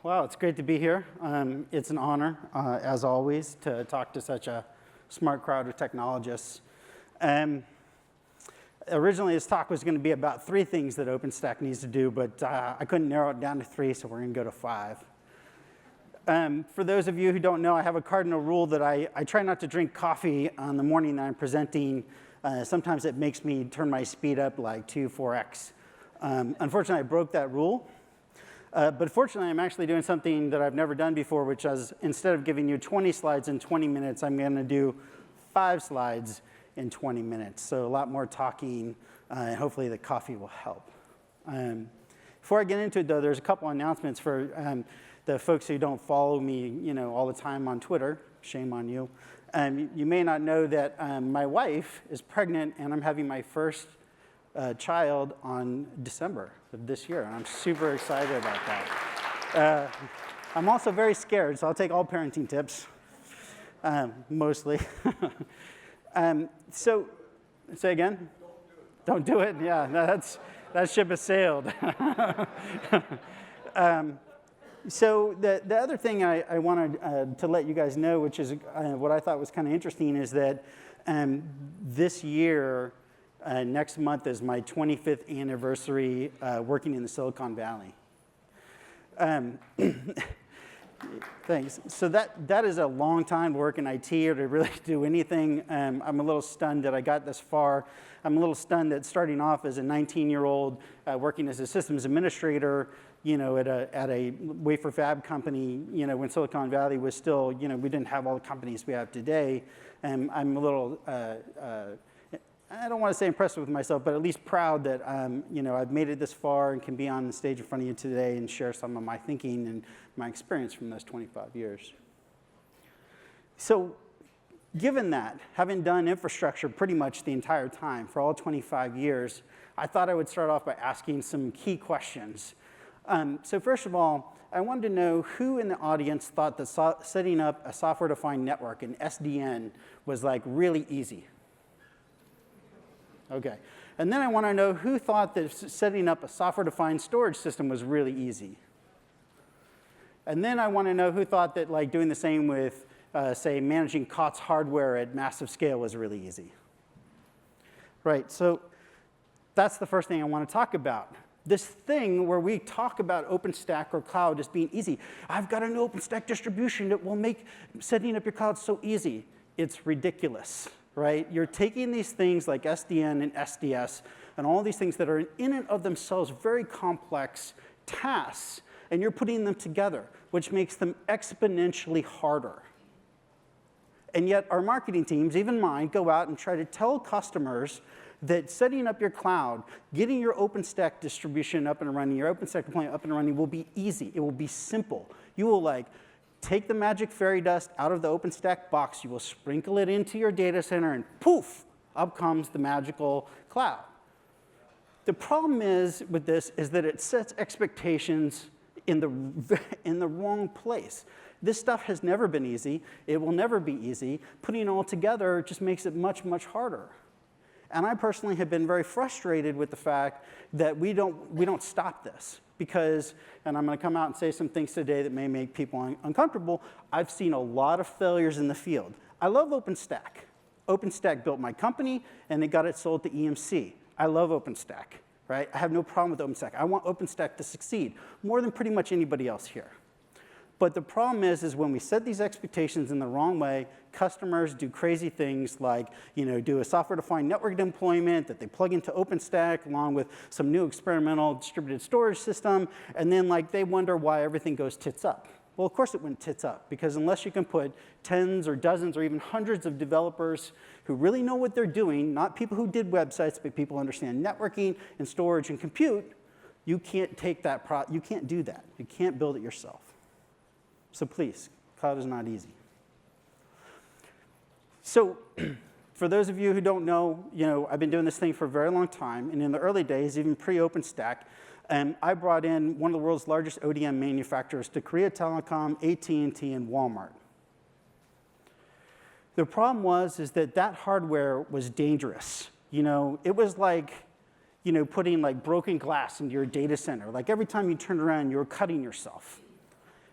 Wow, it's great to be here. It's an honor, as always, to talk to such a smart crowd of technologists. Originally, this talk was going to be about 3 things that OpenStack needs to do, but I couldn't narrow it down to 3, so we're going to go to 5. For those of you who don't know, I have a cardinal rule that I try not to drink coffee on the morning that I'm presenting. Sometimes it makes me turn my speed up like 4x. Unfortunately, I broke that rule. But fortunately, I'm actually doing something that I've never done before, which is instead of giving you 20 slides in 20 minutes, I'm going to do 5 slides in 20 minutes. So a lot more talking, and hopefully the coffee will help. Before I get into it, though, there's a couple announcements for the folks who don't follow me, all the time on Twitter. Shame on you. You may not know that my wife is pregnant, and I'm having my first child on December of this year, and I'm super excited about that. I'm also very scared, so I'll take all parenting tips, mostly. So, say again? Don't do it. Yeah, no, that ship has sailed. So the other thing I wanted to let you guys know, which is what I thought was kind of interesting, is that this year, next month is my 25th anniversary working in the Silicon Valley. Thanks. So that is a long time to work in IT or to really do anything. I'm a little stunned that I got this far. I'm a little stunned that starting off as a 19-year-old working as a systems administrator, at a wafer fab company, when Silicon Valley was still, we didn't have all the companies we have today. I'm a little I don't want to say impressed with myself, but at least proud that I've made it this far and can be on the stage in front of you today and share some of my thinking and my experience from those 25 years. So given that, having done infrastructure pretty much the entire time for all 25 years, I thought I would start off by asking some key questions. So first of all, I wanted to know who in the audience thought that setting up a software-defined network, an SDN, was like really easy. Okay. And then I want to know who thought that setting up a software-defined storage system was really easy. And then I want to know who thought that doing the same with, say, managing COTS hardware at massive scale was really easy. Right. So that's the first thing I want to talk about. This thing where we talk about OpenStack or cloud as being easy. I've got an OpenStack distribution that will make setting up your cloud so easy. It's ridiculous. Right? You're taking these things like SDN and SDS and all these things that are in and of themselves very complex tasks, and you're putting them together, which makes them exponentially harder. And yet our marketing teams, even mine, go out and try to tell customers that setting up your cloud, getting your OpenStack distribution up and running, your OpenStack deployment up and running will be easy. It will be simple. You will take the magic fairy dust out of the OpenStack box, you will sprinkle it into your data center, and poof, up comes the magical cloud. The problem with this is that it sets expectations in the wrong place. This stuff has never been easy. It will never be easy. Putting it all together just makes it much, much harder. And I personally have been very frustrated with the fact that we don't stop this. Because, and I'm going to come out and say some things today that may make people uncomfortable, I've seen a lot of failures in the field. I love OpenStack. OpenStack built my company, and it got it sold to EMC. I love OpenStack, right? I have no problem with OpenStack. I want OpenStack to succeed more than pretty much anybody else here. But the problem is when we set these expectations in the wrong way, customers do crazy things like, do a software-defined network deployment that they plug into OpenStack along with some new experimental distributed storage system, and then they wonder why everything goes tits up. Well, of course it went tits up, because unless you can put tens or dozens or even hundreds of developers who really know what they're doing, not people who did websites, but people who understand networking and storage and compute, you can't take that you can't do that. You can't build it yourself. So please, cloud is not easy. So for those of you who don't know, I've been doing this thing for a very long time. And in the early days, even pre-OpenStack, I brought in one of the world's largest ODM manufacturers to Korea Telecom, AT&T, and Walmart. The problem was that hardware was dangerous. It was like putting broken glass into your data center. Every time you turned around, you were cutting yourself.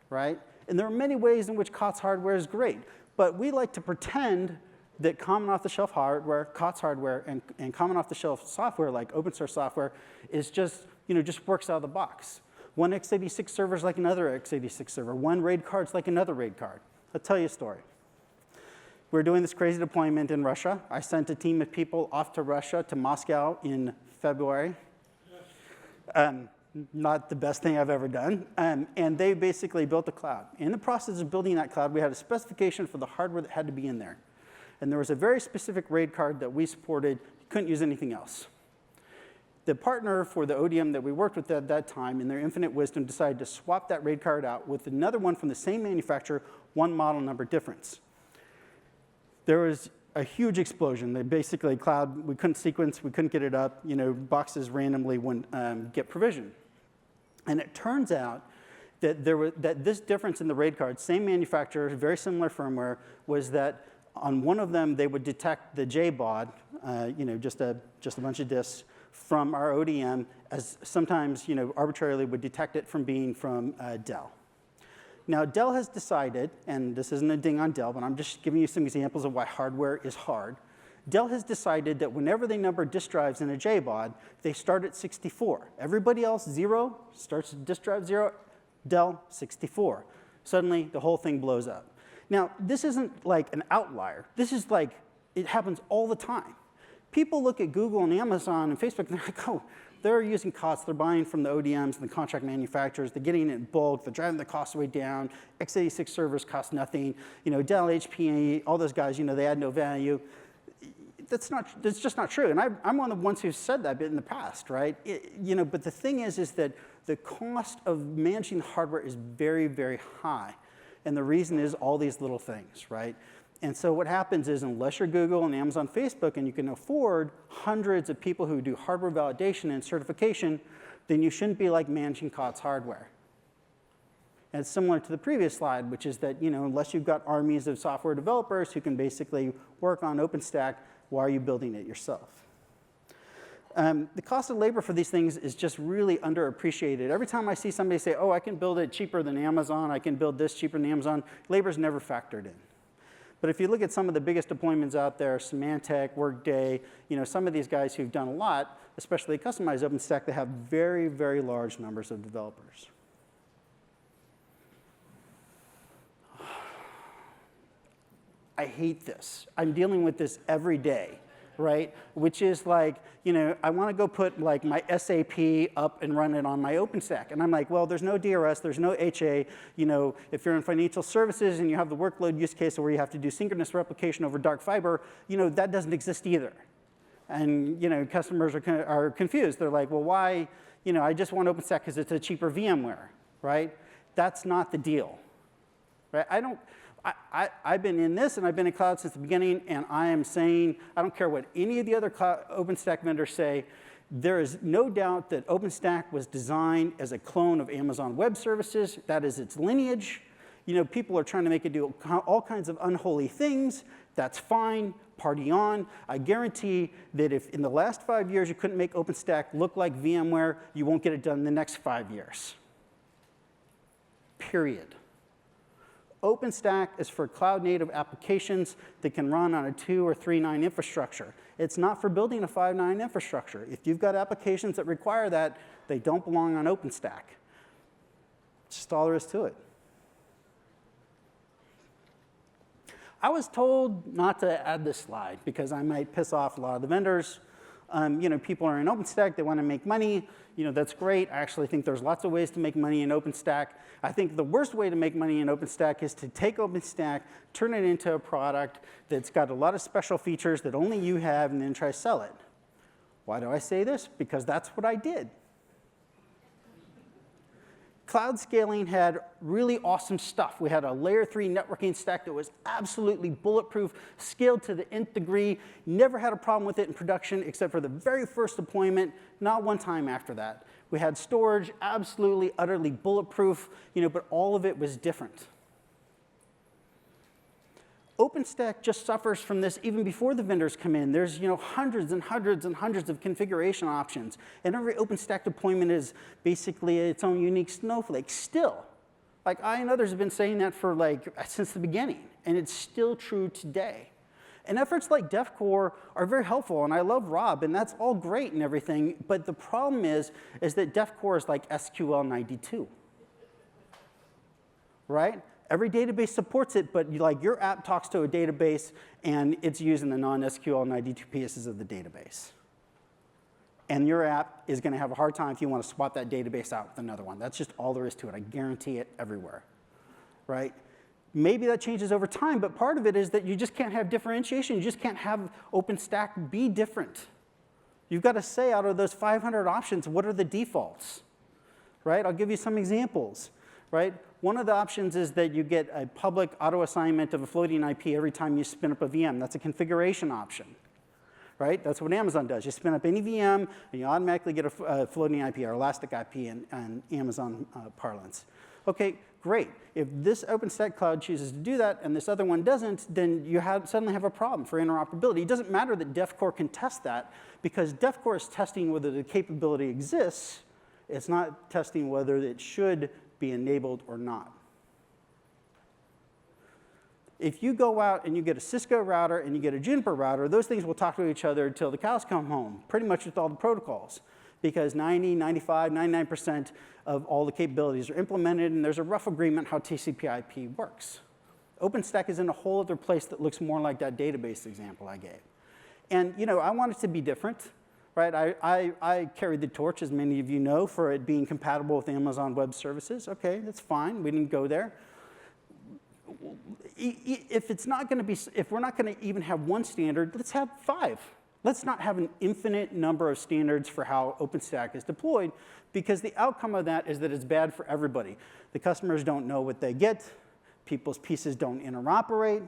right? And there are many ways in which COTS hardware is great, but we like to pretend that common off-the-shelf hardware, COTS hardware, and common off-the-shelf software like open source software is just, just works out of the box. One x86 server is like another x86 server. One RAID card is like another RAID card. I'll tell you a story. We're doing this crazy deployment in Russia. I sent a team of people off to Russia, to Moscow in February. Not the best thing I've ever done. And they basically built a cloud. In the process of building that cloud, we had a specification for the hardware that had to be in there. And there was a very specific RAID card that we supported. You couldn't use anything else. The partner for the ODM that we worked with at that time, in their infinite wisdom, decided to swap that RAID card out with another one from the same manufacturer, one model number difference. There was a huge explosion. They basically, cloud, we couldn't sequence, we couldn't get it up. Boxes randomly wouldn't get provisioned. And it turns out that this difference in the RAID card, same manufacturer, very similar firmware, was that on one of them, they would detect the JBOD, just a bunch of disks from our ODM, as sometimes, arbitrarily would detect it from being from Dell. Now, Dell has decided, and this isn't a ding on Dell, but I'm just giving you some examples of why hardware is hard. Dell has decided that whenever they number disk drives in a JBOD, they start at 64. Everybody else, 0, starts at disk drive 0, Dell, 64. Suddenly, the whole thing blows up. Now, this isn't like an outlier. This is like, it happens all the time. People look at Google and Amazon and Facebook, and they're like, oh, they're using COTS. They're buying from the ODMs and the contract manufacturers. They're getting it in bulk. They're driving the cost way down. x86 servers cost nothing. Dell, HP, all those guys, they add no value. That's just not true. And I'm one of the ones who've said that bit in the past, right? But the thing is that the cost of managing hardware is very, very high. And the reason is all these little things, right? And so what happens is, unless you're Google and Amazon, Facebook, and you can afford hundreds of people who do hardware validation and certification, then you shouldn't be like managing COTS hardware. And it's similar to the previous slide, which is that unless you've got armies of software developers who can basically work on OpenStack, why are you building it yourself? The cost of labor for these things is just really underappreciated. Every time I see somebody say, oh, I can build it cheaper than Amazon, I can build this cheaper than Amazon, labor's never factored in. But if you look at some of the biggest deployments out there, Symantec, Workday, some of these guys who've done a lot, especially customized OpenStack, they have very, very large numbers of developers. I hate this. I'm dealing with this every day, right? Which is like, I want to go put like my SAP up and run it on my OpenStack. And I'm like, well, there's no DRS, there's no HA. If you're in financial services and you have the workload use case where you have to do synchronous replication over dark fiber, that doesn't exist either. And customers are confused. They're like, well, why? I just want OpenStack because it's a cheaper VMware, right? That's not the deal, right? I've been in this, and I've been in cloud since the beginning, and I am saying, I don't care what any of the other OpenStack vendors say, there is no doubt that OpenStack was designed as a clone of Amazon Web Services. That is its lineage. People are trying to make it do all kinds of unholy things. That's fine. Party on. I guarantee that if in the last 5 years you couldn't make OpenStack look like VMware, you won't get it done in the next 5 years. Period. OpenStack is for cloud-native applications that can run on a 2 or 3.9 infrastructure. It's not for building a 5.9 infrastructure. If you've got applications that require that, they don't belong on OpenStack. It's just all there is to it. I was told not to add this slide because I might piss off a lot of the vendors. People are in OpenStack, they want to make money. That's great. I actually think there's lots of ways to make money in OpenStack. I think the worst way to make money in OpenStack is to take OpenStack, turn it into a product that's got a lot of special features that only you have, and then try to sell it. Why do I say this? Because that's what I did. Cloud scaling had really awesome stuff. We had a layer 3 networking stack that was absolutely bulletproof, scaled to the nth degree, never had a problem with it in production except for the very first deployment, not one time after that. We had storage, absolutely, utterly bulletproof, but all of it was different. OpenStack just suffers from this even before the vendors come in. There's hundreds and hundreds and hundreds of configuration options. And every OpenStack deployment is basically its own unique snowflake. Still, Like, I and others have been saying that for like since the beginning, and it's still true today. And efforts like DevCore are very helpful, and I love Rob, and that's all great and everything, but the problem is that DevCore is like SQL 92, right? Every database supports it, but like your app talks to a database, and it's using the non-SQL 92 pieces of the database. And your app is going to have a hard time if you want to swap that database out with another one. That's just all there is to it. I guarantee it everywhere, right? Maybe that changes over time, but part of it is that you just can't have differentiation. You just can't have OpenStack be different. You've got to say, out of those 500 options, what are the defaults, right? I'll give you some examples, right? One of the options is that you get a public auto-assignment of a floating IP every time you spin up a VM. That's a configuration option, right? That's what Amazon does. You spin up any VM, and you automatically get a floating IP, or elastic IP in Amazon parlance. OK, great. If this OpenStack cloud chooses to do that and this other one doesn't, then you suddenly have a problem for interoperability. It doesn't matter that DevCore can test that, because DevCore is testing whether the capability exists. It's not testing whether it should be enabled or not. If you go out and you get a Cisco router and you get a Juniper router, those things will talk to each other until the cows come home, pretty much with all the protocols, because 90, 95, 99% of all the capabilities are implemented, and there's a rough agreement how TCP/IP works. OpenStack is in a whole other place that looks more like that database example I gave. And I want it to be different, right? I carried the torch, as many of you know, for it being compatible with Amazon Web Services. OK, that's fine. We didn't go there. If we're not going to even have one standard, let's have 5. Let's not have an infinite number of standards for how OpenStack is deployed, because the outcome of that is that it's bad for everybody. The customers don't know what they get. People's pieces don't interoperate.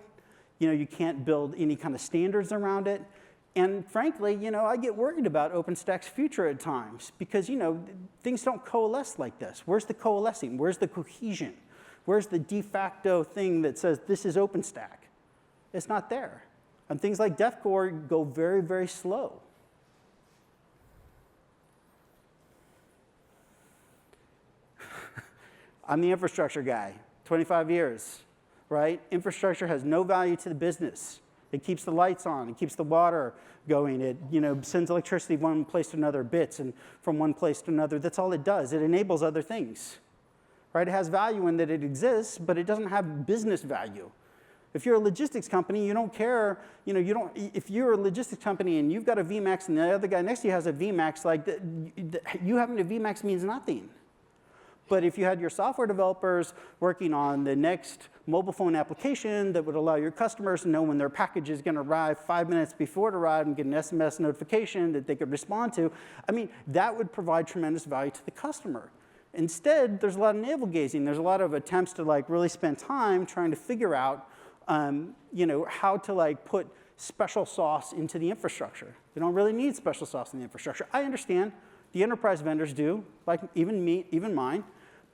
You can't build any kind of standards around it. And frankly, I get worried about OpenStack's future at times, because things don't coalesce like this. Where's the coalescing? Where's the cohesion? Where's the de facto thing that says this is OpenStack? It's not there. And things like DevCore go very, very slow. I'm the infrastructure guy, 25 years, right? Infrastructure has no value to the business. It keeps the lights on. It keeps the water going. It sends electricity from one place to another, bits, and from one place to another. That's all it does. It enables other things, right? It has value in that it exists, but it doesn't have business value. If you're a logistics company, you don't care. If you're a logistics company and you've got a VMAX and the other guy next to you has a VMAX, you having a VMAX means nothing. But if you had your software developers working on the next mobile phone application that would allow your customers to know when their package is going to arrive 5 minutes before it arrived and get an SMS notification that they could respond to, that would provide tremendous value to the customer. Instead, there's a lot of navel-gazing. There's a lot of attempts to really spend time trying to figure out how to put special sauce into the infrastructure. They don't really need special sauce in the infrastructure. I understand the enterprise vendors do, like even me, even mine,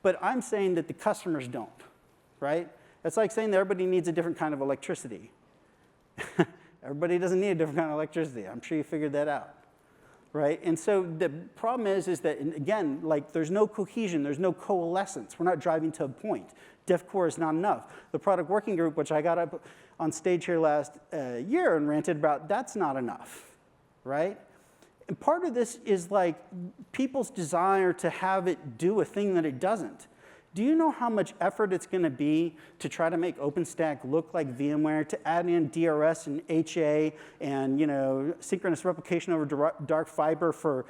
but I'm saying that the customers don't, right? It's like saying that everybody needs a different kind of electricity. Everybody doesn't need a different kind of electricity. I'm sure you figured that out, right? And so the problem is that, again, there's no cohesion, there's no coalescence. We're not driving to a point. DevCore is not enough. The product working group, which I got up on stage here last year and ranted about, that's not enough, right? And part of this is people's desire to have it do a thing that it doesn't. Do you know how much effort it's going to be to try to make OpenStack look like VMware, to add in DRS and HA and synchronous replication over dark fiber for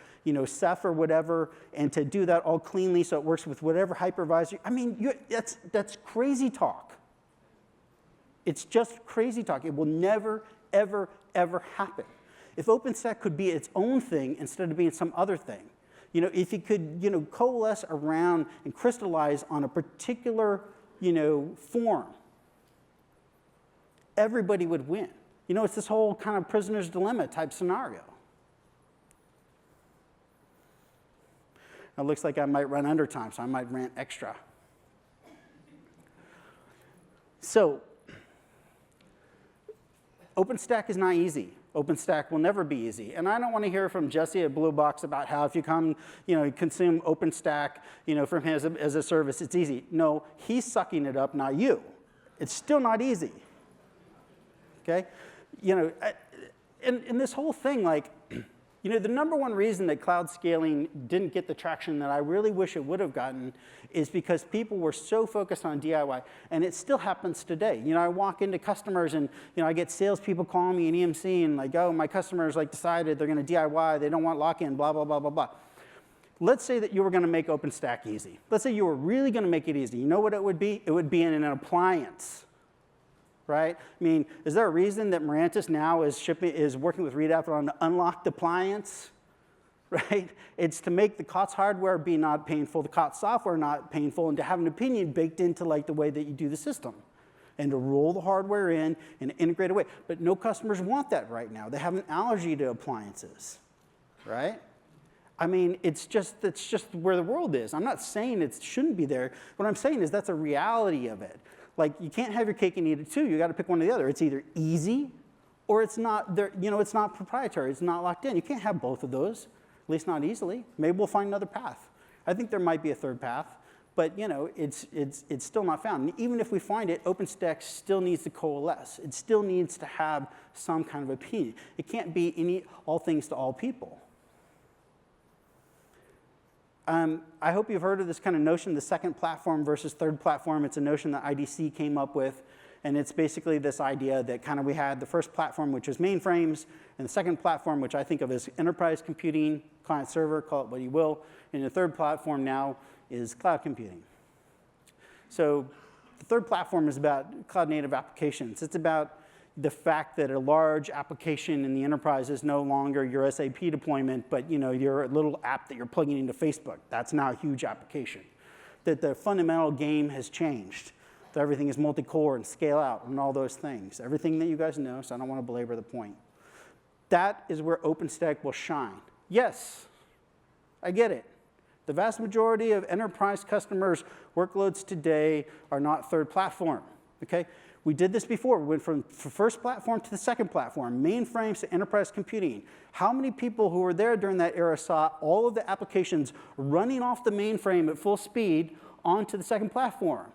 Ceph or whatever, and to do that all cleanly so it works with whatever hypervisor? That's crazy talk. It's just crazy talk. It will never, ever, ever happen. If OpenStack could be its own thing instead of being some other thing, if it could coalesce around and crystallize on a particular form, everybody would win. It's this whole kind of prisoner's dilemma type scenario. It looks like I might run under time, so I might rant extra. So OpenStack is not easy. OpenStack will never be easy. And I don't want to hear from Jesse at Blue Box about how if you come, you consume OpenStack, from him as a service, it's easy. No, he's sucking it up, not you. It's still not easy. Okay? And this whole thing, like, the number one reason that cloud scaling didn't get the traction that I really wish it would have gotten is because people were so focused on DIY, and it still happens today. I walk into customers, and I get salespeople calling me in EMC, and like, oh, my customers like decided they're going to DIY, they don't want lock-in, blah, blah, blah, blah, blah. Let's say that you were going to make OpenStack easy. Let's say you were really going to make it easy. You know what it would be? It would be in an appliance. Right? I mean, is there a reason that Mirantis now is working with Redaptor on an unlocked appliance? Right? It's to make the COTS hardware be not painful, the COTS software not painful, and to have an opinion baked into like the way that you do the system, and to roll the hardware in and integrate away. But no customers want that right now. They have an allergy to appliances, right? I mean, that's just where the world is. I'm not saying it shouldn't be there. What I'm saying is that's a reality of it. Like, you can't have your cake and eat it too. You got to pick one or the other. It's either easy or it's not there, it's not proprietary. It's not locked in. You can't have both of those, at least not easily. Maybe we'll find another path. I think there might be a third path, but it's still not found. And even if we find it, OpenStack still needs to coalesce. It still needs to have some kind of opinion. It can't be all things to all people. I hope you've heard of this kind of notion, the second platform versus third platform. It's a notion that IDC came up with, and it's basically this idea that kind of we had the first platform, which is mainframes, and the second platform, which I think of as enterprise computing, client server, call it what you will, and the third platform now is cloud computing. So the third platform is about cloud native applications. It's about the fact that a large application in the enterprise is no longer your SAP deployment, but your little app that you're plugging into Facebook. That's now a huge application. That the fundamental game has changed. That everything is multi-core and scale out and all those things. Everything that you guys know, so I don't want to belabor the point. That is where OpenStack will shine. Yes, I get it. The vast majority of enterprise customers' workloads today are not third platform, okay? We did this before. We went from the first platform to the second platform, mainframes to enterprise computing. How many people who were there during that era saw all of the applications running off the mainframe at full speed onto the second platform?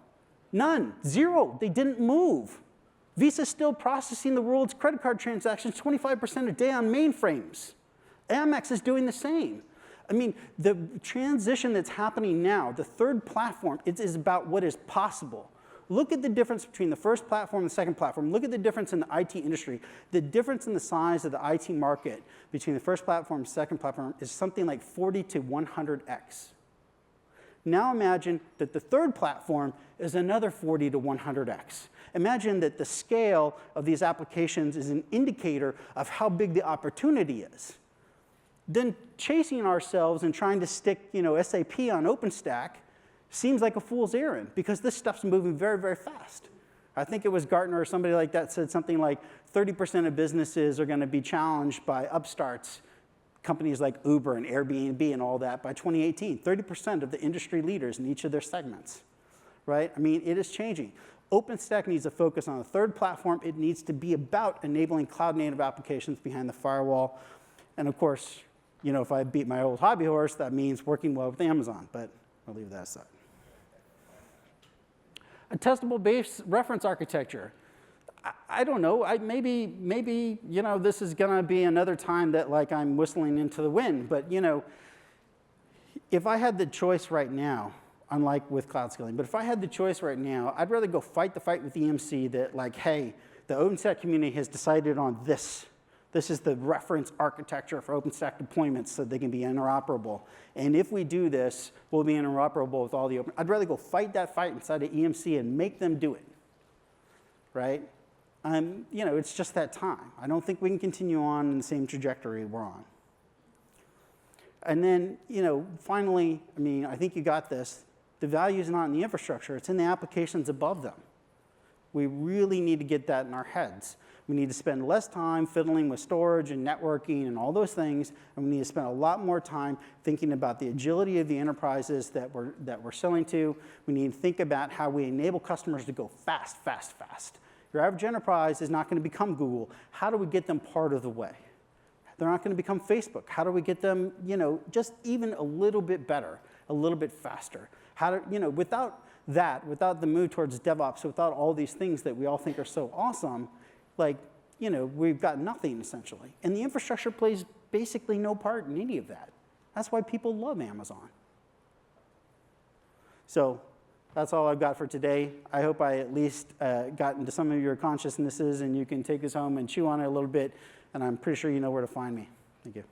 None. Zero. They didn't move. Visa's still processing the world's credit card transactions 25% a day on mainframes. Amex is doing the same. I mean, the transition that's happening now, the third platform, it is about what is possible. Look at the difference between the first platform and the second platform. Look at the difference in the IT industry. The difference in the size of the IT market between the first platform and the second platform is something like 40 to 100x. Now imagine that the third platform is another 40 to 100x. Imagine that the scale of these applications is an indicator of how big the opportunity is. Then chasing ourselves and trying to stick SAP on OpenStack seems like a fool's errand because this stuff's moving very, very fast. I think it was Gartner or somebody like that said something like 30% of businesses are going to be challenged by upstarts, companies like Uber and Airbnb and all that by 2018. 30% of the industry leaders in each of their segments, right? I mean, it is changing. OpenStack needs to focus on a third platform. It needs to be about enabling cloud-native applications behind the firewall. And of course, if I beat my old hobby horse, that means working well with Amazon, but I'll leave that aside. A testable base reference architecture. I don't know. Maybe this is going to be another time that like I'm whistling into the wind. But if I had the choice right now, unlike with cloud scaling, but if I had the choice right now, I'd rather go fight the fight with EMC that like, hey, the OpenStack community has decided on this. This is the reference architecture for OpenStack deployments so they can be interoperable. And if we do this, we'll be interoperable with all the open. I'd rather go fight that fight inside of EMC and make them do it, right? It's just that time. I don't think we can continue on in the same trajectory we're on. And then, finally, I think you got this. The value is not in the infrastructure. It's in the applications above them. We really need to get that in our heads. We need to spend less time fiddling with storage and networking and all those things, and we need to spend a lot more time thinking about the agility of the enterprises that we're selling to. We need to think about how we enable customers to go fast, fast, fast. Your average enterprise is not going to become Google. How do we get them part of the way? They're not going to become Facebook. How do we get them, just even a little bit better, a little bit faster? Without that, without the move towards DevOps, without all these things that we all think are so awesome, we've got nothing, essentially. And the infrastructure plays basically no part in any of that. That's why people love Amazon. So that's all I've got for today. I hope I at least got into some of your consciousnesses, and you can take this home and chew on it a little bit, and I'm pretty sure you know where to find me. Thank you.